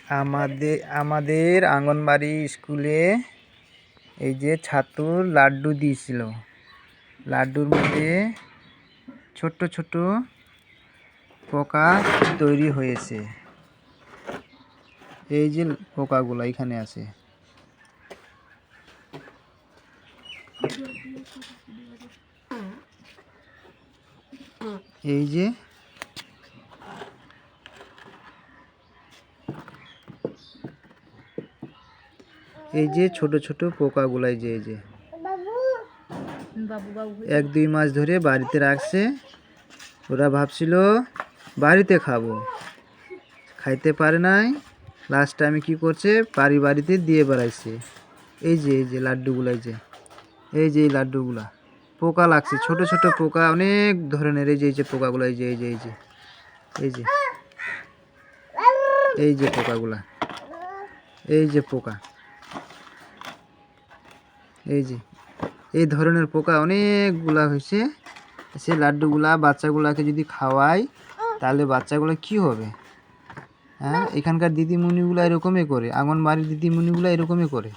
আমাদের আঙ্গনবাড়ি স্কুলে এই যে ছাতুর লাড্ডু দিয়েছিল। লাড্ডুর মধ্যে ছোট্ট ছোট্ট পোকা তৈরি হয়েছে। এই যে পোকাগুলো এখানে আছে। এই যে ছোট ছোট পোকাগুলো, এই যে 1-2 মাস ধরে বাড়িতে রাখছে। ওরা ভাবছিল বাড়িতে খাবো, খাইতে পারে নাই। লাস্টে আমি কি করছে, বাড়িতে দিয়ে বেড়াইছে। এই যে লাড্ডুগুলো, এই যে লাড্ডুগুলা পোকা লাগছে, ছোট ছোট পোকা অনেক ধরনের। এই যে পোকাগুলো, এই যে পোকাগুলা, এই যে পোকা, এই ধরনের পোকা অনেকগুলা হয়েছে। সে লাড্ডুগুলা বাচ্চাগুলাকে যদি খাওয়াই তাহলে বাচ্চাগুলো কি হবে? হ্যাঁ, এখানকার দিদিমণিগুলো এরকমই করে, আঙ্গনবাড়ির দিদিমণিগুলো এরকমই করে।